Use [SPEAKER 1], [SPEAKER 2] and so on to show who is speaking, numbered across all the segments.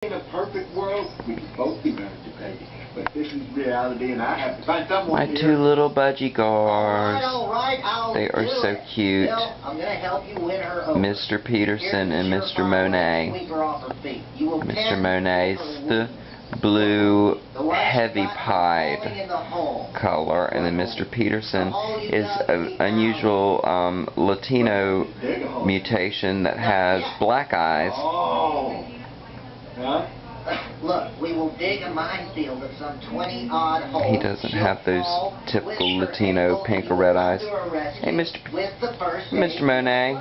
[SPEAKER 1] In a perfect world, we could both be better educated. But this is reality, and I have to find someone
[SPEAKER 2] My
[SPEAKER 1] here.
[SPEAKER 2] two little budgie guards.
[SPEAKER 3] All right,
[SPEAKER 2] They are so cute.
[SPEAKER 3] Bill, I'm gonna help you win her over.
[SPEAKER 2] Mr. Peterson and Mr. Monet.
[SPEAKER 3] Sweep her off her feet. You will
[SPEAKER 2] Mr. Monet's the blue heavy pied color, and then Mr. Peterson is an unusual Latino mutation that has black eyes.
[SPEAKER 1] Oh. Huh?
[SPEAKER 3] Look, we will dig a minefield of some 20-odd holes.
[SPEAKER 2] He doesn't have those typical Latino pink or red eyes. Hey, Mr. Monet.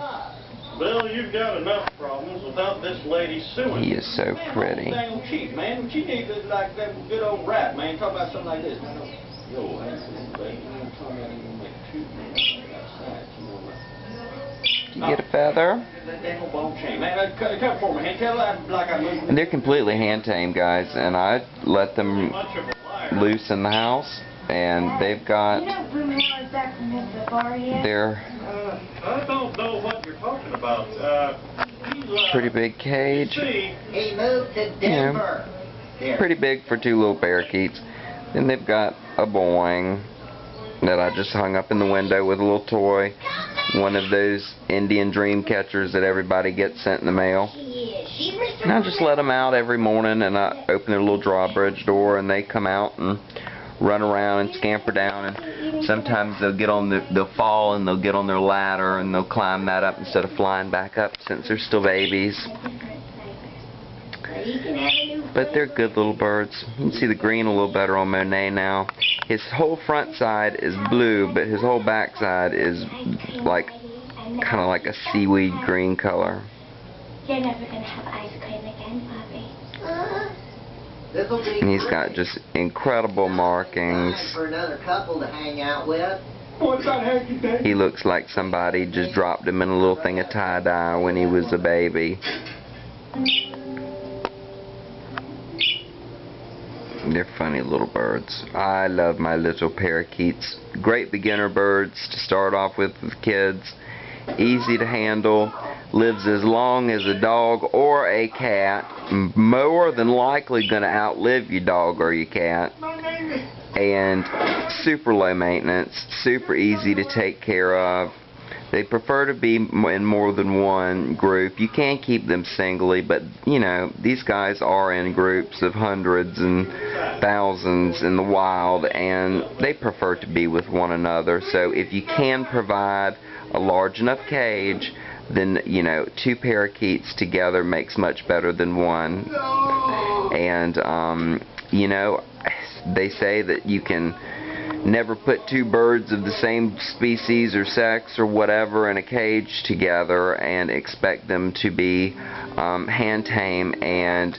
[SPEAKER 4] Bill, you've got enough problems without this lady suing.
[SPEAKER 2] He is so pretty.
[SPEAKER 4] Dang cheap, man. She needs it like that good old rat, man. Talk about something like this. Yo, baby, I'm talking about you gonna make two men outside.
[SPEAKER 2] You get a feather? And they're completely hand tamed, guys, and I let them loose in the house, and they've got their
[SPEAKER 4] I don't know what you're talking about.
[SPEAKER 2] pretty big cage.
[SPEAKER 3] He moved to Denver.
[SPEAKER 2] Pretty big for two little parakeets. Then they've got a boing that I just hung up in the window with a little toy. One of those Indian dream catchers that everybody gets sent in the mail. And I just let them out every morning, and I open their little drawbridge door, and they come out and run around and scamper down, and sometimes they'll get on they'll fall and they'll get on their ladder and they'll climb that up instead of flying back up since they're still babies. But they're good little birds. You can see the green a little better on Monet now. His whole front side is blue, but his whole back side is like kind of like a seaweed green color.
[SPEAKER 5] You're never gonna have ice cream again, Bobby.
[SPEAKER 2] And he's got just incredible markings.
[SPEAKER 3] For another couple to hang out with.
[SPEAKER 2] He looks like somebody just dropped him in a little thing of tie-dye when he was a baby. They're funny little birds. I love my little parakeets. Great beginner birds to start off with kids. Easy to handle. Lives as long as a dog or a cat. More than likely going to outlive your dog or your cat. And super low maintenance. Super easy to take care of. They prefer to be in more than one group. You can keep them singly, but you know, these guys are in groups of hundreds and thousands in the wild, and they prefer to be with one another. So if you can provide a large enough cage, then you know, two parakeets together makes much better than one. And you know, they say that you can never put two birds of the same species or sex or whatever in a cage together and expect them to be hand tame. And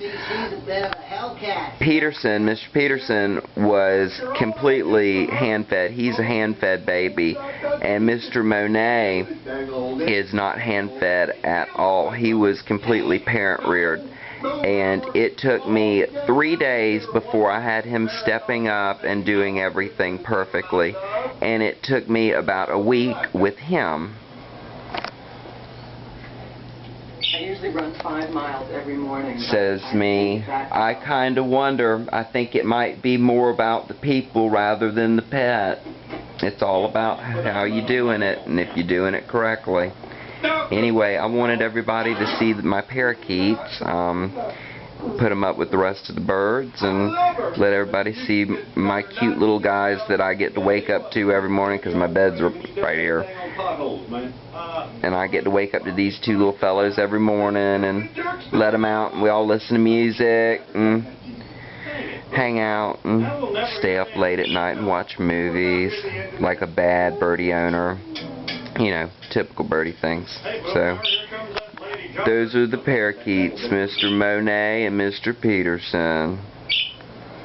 [SPEAKER 2] Peterson, Mr. Peterson, was completely hand fed. He's a hand fed baby, and Mr. Monet is not hand fed at all. He was completely parent reared. And it took me 3 days before I had him stepping up and doing everything perfectly. And it took me about a week with him.
[SPEAKER 6] I usually run 5 miles every morning.
[SPEAKER 2] Says me, I kind of wonder, I think it might be more about the people rather than the pet. It's all about how you're doing it and if you're doing it correctly. Anyway, I wanted everybody to see my parakeets, put them up with the rest of the birds, and let everybody see my cute little guys that I get to wake up to every morning because my beds are right here. And I get to wake up to these two little fellows every morning and let them out, and we all listen to music and hang out and stay up late at night and watch movies like a bad birdie owner. You know, typical birdie things. So, those are the parakeets, Mr. Monet and Mr. Peterson.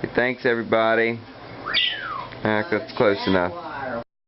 [SPEAKER 2] Hey, thanks, everybody. That's close enough.